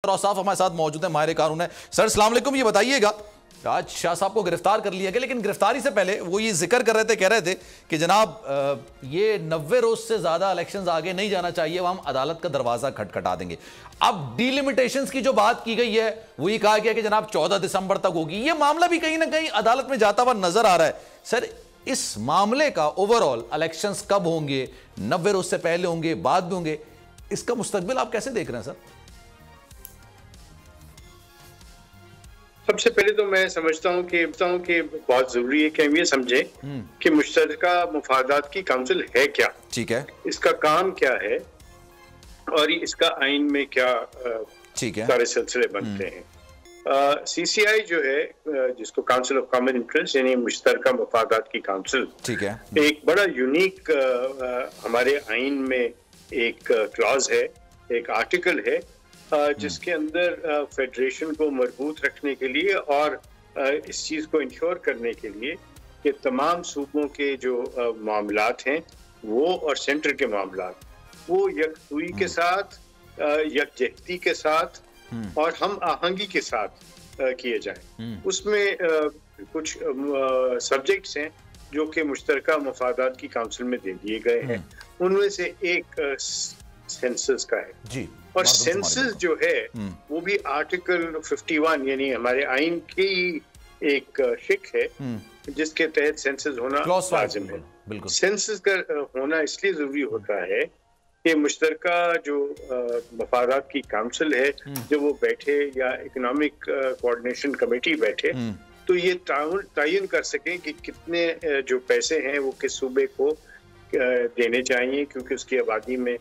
औसाफ हमारे साथ मौजूद है, माहिर कानून है। सर अस्सलाम वालेकुम, ये बताइएगा आज शाह साहब को गिरफ्तार कर लिया गया, लेकिन गिरफ्तारी से पहले वो ये जिक्र कर रहे थे, कह रहे थे कि जनाब ये 90 रोज से ज्यादा इलेक्शंस आगे नहीं जाना चाहिए, वह हम अदालत का दरवाजा खटखटा देंगे। अब डिलिमिटेशंस की जो बात की गई है वो ये कहा गया कि जनाब 14 दिसंबर तक होगी। ये मामला भी कहीं ना कहीं अदालत में जाता हुआ नजर आ रहा है। सर इस मामले का ओवरऑल इलेक्शंस कब होंगे, 90 रोज से पहले होंगे, बाद में होंगे, इसका मुस्तकबिल आप कैसे देख रहे हैं सर? सबसे पहले तो मैं समझता हूँ कि बहुत जरूरी है कि हम ये समझें कि मुश्तरका मुफादात की काउंसिल है क्या, ठीक है, इसका काम क्या है और इसका आइन में क्या ठीक है, सारे सिलसिले बनते हैं। सीसीआई जो है, जिसको काउंसिल ऑफ कॉमन इंटरेस्ट यानी मुश्तरका मुफादात की काउंसिल, ठीक है, एक बड़ा यूनिक हमारे आइन में एक क्लॉज है, एक आर्टिकल है जिसके अंदर फेडरेशन को मजबूत रखने के लिए और इस चीज को इंश्योर करने के लिए कि तमाम सूबों के जो मामलात हैं वो और सेंटर के मामलात वो यकसुई के साथ, यकजहती के साथ और हम आहंगी के साथ किए जाएं। उसमें कुछ सब्जेक्ट्स हैं जो कि मुश्तरका मुफादात की काउंसिल में दे दिए गए हैं। उनमें से एक सेंसस का है जी, और सेंसस जो है वो भी आर्टिकल 51 यानी हमारे आइन की एक शिक है जिसके तहत सेंसस होना लाजिम है। सेंसस का होना इसलिए जरूरी होता है कि मुश्तरका जो मफादात की काउंसिल है जब वो बैठे या इकोनॉमिक कोऑर्डिनेशन कमेटी बैठे तो ये तयन कर सके कि कितने जो पैसे हैं वो किस सूबे को देने चाहिए, क्योंकि उसकी आबादी में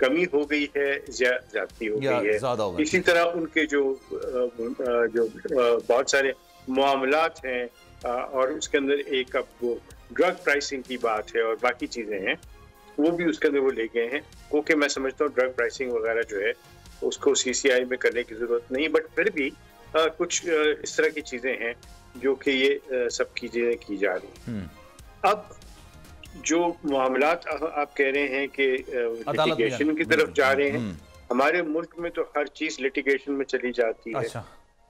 कमी हो गई है, ज्यादती हो गई है। इसी तरह उनके जो बहुत सारे मामलात हैं और उसके अंदर एक अब वो ड्रग प्राइसिंग की बात है और बाकी चीजें हैं वो भी उसके अंदर वो ले गए हैं। क्योंकि मैं समझता हूँ ड्रग प्राइसिंग वगैरह जो है उसको सीसीआई में करने की जरूरत नहीं, बट फिर भी कुछ इस तरह की चीजें हैं जो कि ये सब चीजें की जा रही हैं। अब जो मामलात आप कह रहे हैं कि लिटिगेशन की तरफ जा रहे हैं, हमारे मुल्क में तो हर चीज लिटिगेशन में चली जाती है। अच्छा।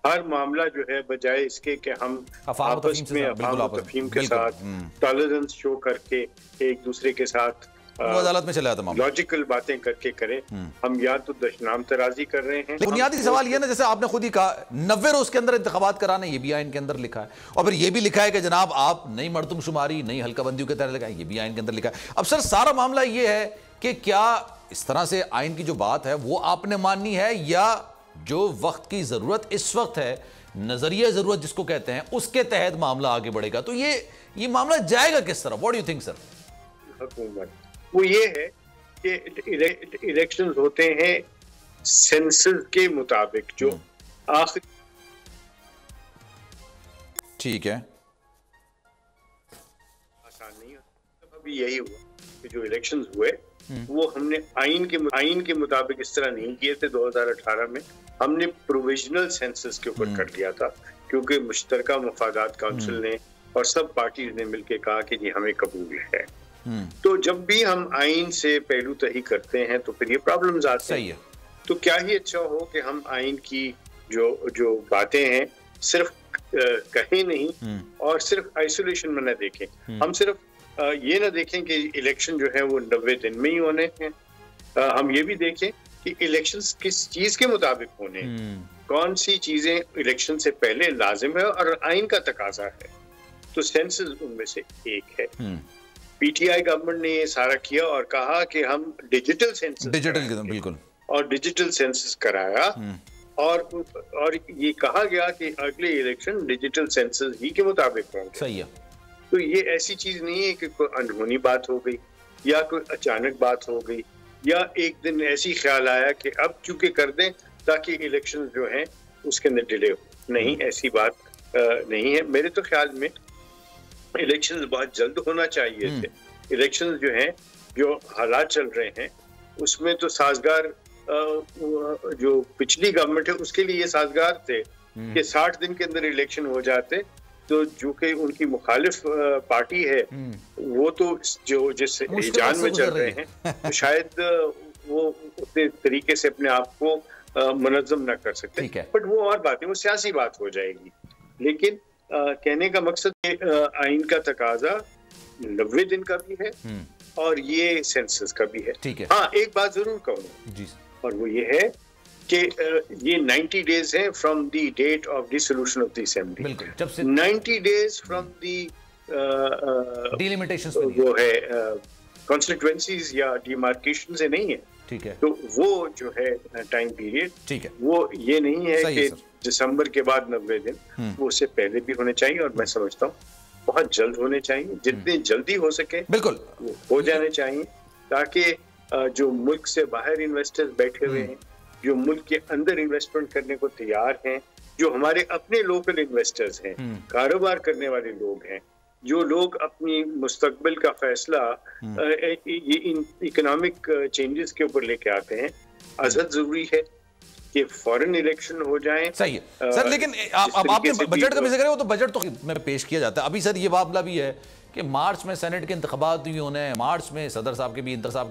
हर मामला जो है बजाय इसके कि हम आपस में अफीम के साथ टॉलरेंस शो करके एक दूसरे के साथ अदालत में चला जाता मामला, लॉजिकल बातें करके करें, हम या तो दशनाम तराजी कर रहे हैं। बुनियादी सवाल ये ना, जैसे आपने खुद ही कहा 90 रोज के अंदर इंतखाबात कराने, ये भी आइन के अंदर लिखा है, और फिर ये भी लिखा है कि जनाब आप नई मर्दमशुमारी, नई हल्का बंदियों के तरह लिखा है, ये भी आइन के अंदर लिखा है। अब सर सारा मामला ये है कि क्या इस तरह से आइन की जो बात है वो आपने माननी है या जो वक्त की जरूरत इस वक्त है, नजरिया जरूरत जिसको कहते हैं, उसके तहत मामला आगे बढ़ेगा? तो ये मामला जाएगा किस तरह? What do you think sir? वो ये है कि इलेक्शंस होते हैं सेंसस के मुताबिक, जो आखिर ठीक है, आसान नहीं है। अभी यही हुआ कि जो इलेक्शंस हुए वो हमने आइन के मुताबिक इस तरह नहीं किए थे। 2018 में हमने प्रोविजनल सेंसस के ऊपर कर लिया था, क्योंकि मुश्तरका मुफादात काउंसिल ने और सब पार्टीज ने मिलकर कहा कि जी हमें कबूल है। तो जब भी हम आइन से पहलू तही करते हैं तो फिर ये प्रॉब्लम्स आते हैं। तो क्या ही अच्छा हो कि हम आइन की जो बातें हैं सिर्फ कहें नहीं और सिर्फ आइसोलेशन में न देखें। हम सिर्फ ये ना देखें कि इलेक्शन जो है वो 90 दिन में ही होने हैं, हम ये भी देखें कि इलेक्शंस किस चीज के मुताबिक होने हैं, कौन सी चीजें इलेक्शन से पहले लाजिम है और आइन का तकाजा है। तो सेंसस उनमें से एक है। पीटीआई गवर्नमेंट ने ये सारा किया और कहा कि हम डिजिटल सेंसस, बिल्कुल, और डिजिटल सेंसस कराया और ये कहा गया कि अगले इलेक्शन डिजिटल सेंसस ही के मुताबिक होंगे। सही है। तो ये ऐसी चीज नहीं है कि कोई अनहोनी बात हो गई या कोई अचानक बात हो गई या एक दिन ऐसी ख्याल आया कि अब चूंकि कर दें ताकि इलेक्शन जो हैं उसके अंदर डिले हो। नहीं, ऐसी बात नहीं है। मेरे तो ख्याल में इलेक्शंस बहुत जल्द होना चाहिए थे। इलेक्शंस जो हैं, जो हालात चल रहे हैं उसमें तो साजगार जो पिछली गवर्नमेंट है उसके लिए ये साजगार थे कि 60 दिन के अंदर इलेक्शन हो जाते। तो जो कि उनकी मुखालिफ पार्टी है वो तो जो जिस हिजान में चल रहे हैं तो शायद वो उतने तरीके से अपने आप को मुनज़्ज़म ना कर सकते। बट वो और बात है, वो सियासी बात हो जाएगी। लेकिन कहने का मकसद आइन का तकाजा 90 दिन का भी है और ये सेंसस का भी है। हाँ, एक बात जरूर कहूँ और वो ये है कि ये 90 डेज है from the date of dissolution of the assembly, 90 days from the delimitations वो है कॉन्स्टिट्यूएंसीज या डिमार्केशन से नहीं है। ठीक है, तो वो जो है टाइम पीरियड, ठीक है, वो ये नहीं है कि दिसंबर के बाद 90 दिन, वो उससे पहले भी होने चाहिए और मैं समझता हूँ बहुत जल्द होने चाहिए, जितने जल्दी हो सके बिल्कुल वो हो जाने चाहिए, ताकि जो मुल्क से बाहर इन्वेस्टर्स बैठे हुए हैं, जो मुल्क के अंदर इन्वेस्टमेंट करने को तैयार हैं, जो हमारे अपने लोकल इन्वेस्टर्स हैं, कारोबार करने वाले लोग हैं, जो लोग अपनी मुस्तकबिल का फैसला ये इन इकोनॉमिक चेंजेस के ऊपर लेके आते हैं, अज़द जरूरी है कि फॉरेन इलेक्शन हो जाए। सही है सर, लेकिन आपने बजट का भी जिक्र है, वो तो बजट तो में पेश किया जाता है। अभी सर ये मामला भी है कि मार्च में सेनेट के इंतखाबात भी होने हैं, मार्च में सदर साहब के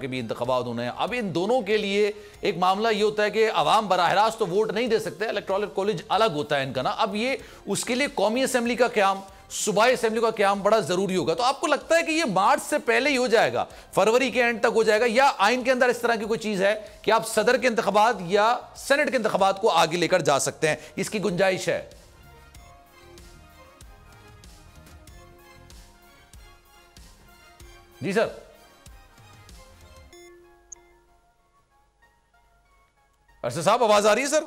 भी इंतखाबात होने हैं। अब इन दोनों के लिए एक मामला ये होता है कि अवाम बराह रास्त तो वोट नहीं दे सकते, इलेक्टोरल कॉलेज अलग होता है इनका ना। अब ये उसके लिए कौमी असेंबली का क़याम, सूबाई असेंबली का क़याम बड़ा जरूरी होगा। तो आपको लगता है कि ये मार्च से पहले ही हो जाएगा, फरवरी के एंड तक हो जाएगा, या आइन के अंदर इस तरह की कोई चीज है कि आप सदर के इंतखाबात या सेनेट के इंतखाबात को आगे लेकर जा सकते हैं, इसकी गुंजाइश है? जी सर। अरशद साहब आवाज आ रही है सर?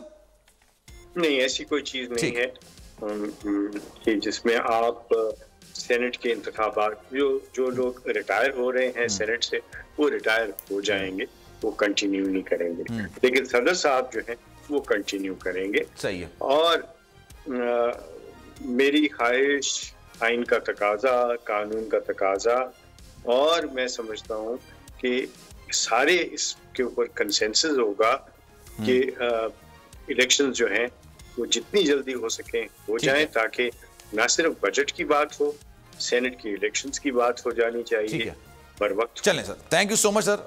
नहीं, ऐसी कोई चीज नहीं है कि जिसमें आप सेनेट के इंतखाबात, जो लोग रिटायर हो रहे हैं सेनेट से, वो रिटायर हो जाएंगे, वो कंटिन्यू नहीं करेंगे, लेकिन सदर साहब जो है वो कंटिन्यू करेंगे। सही है। और मेरी ख्वाहिश, आइन का तकाजा, कानून का तकाजा, और मैं समझता हूँ कि सारे इसके ऊपर कंसेंसस होगा कि इलेक्शन जो हैं वो जितनी जल्दी हो सके हो जाए, ताकि ना सिर्फ बजट की बात हो, सेनेट की इलेक्शंस की बात हो जानी चाहिए बर वक्त। चलें sir, thank you so much sir.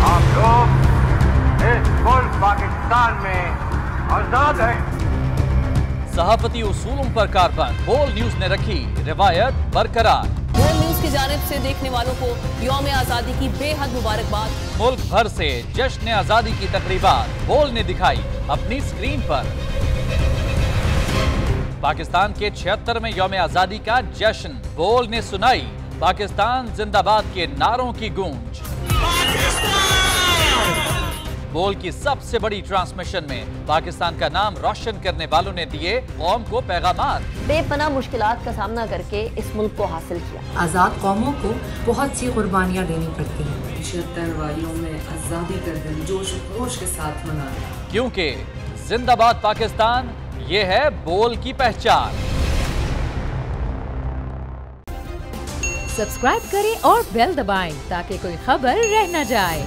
आप लोग इस मुल्क पाकिस्तान में आजाद हैं। सहाफती उसूलों पर कारबंद, बोल न्यूज ने रखी रिवायत बरकरार। बोल न्यूज की जानिब से देखने वालों को यौम आजादी की बेहद मुबारकबाद। मुल्क भर से जश्न आजादी की तकरीबात बोल ने दिखाई अपनी स्क्रीन पर। पाकिस्तान के 76वें यौम आजादी का जश्न बोल ने सुनाई पाकिस्तान जिंदाबाद के नारों की गूंज। बोल की सबसे बड़ी ट्रांसमिशन में पाकिस्तान का नाम रोशन करने वालों ने दिए कौम को पैगामात। बेपनाह मुश्किलात का सामना करके इस मुल्क को हासिल किया। आज़ाद कौमों को बहुत सी कुर्बानियाँ देनी पड़ती हैं। 76 वालियों में आज़ादी का दिन जोश खरोश के साथ मनाया, क्योंकि जिंदाबाद पाकिस्तान ये है बोल की पहचान। सब्सक्राइब करें और बेल दबाएं ताकि कोई खबर रह न जाए।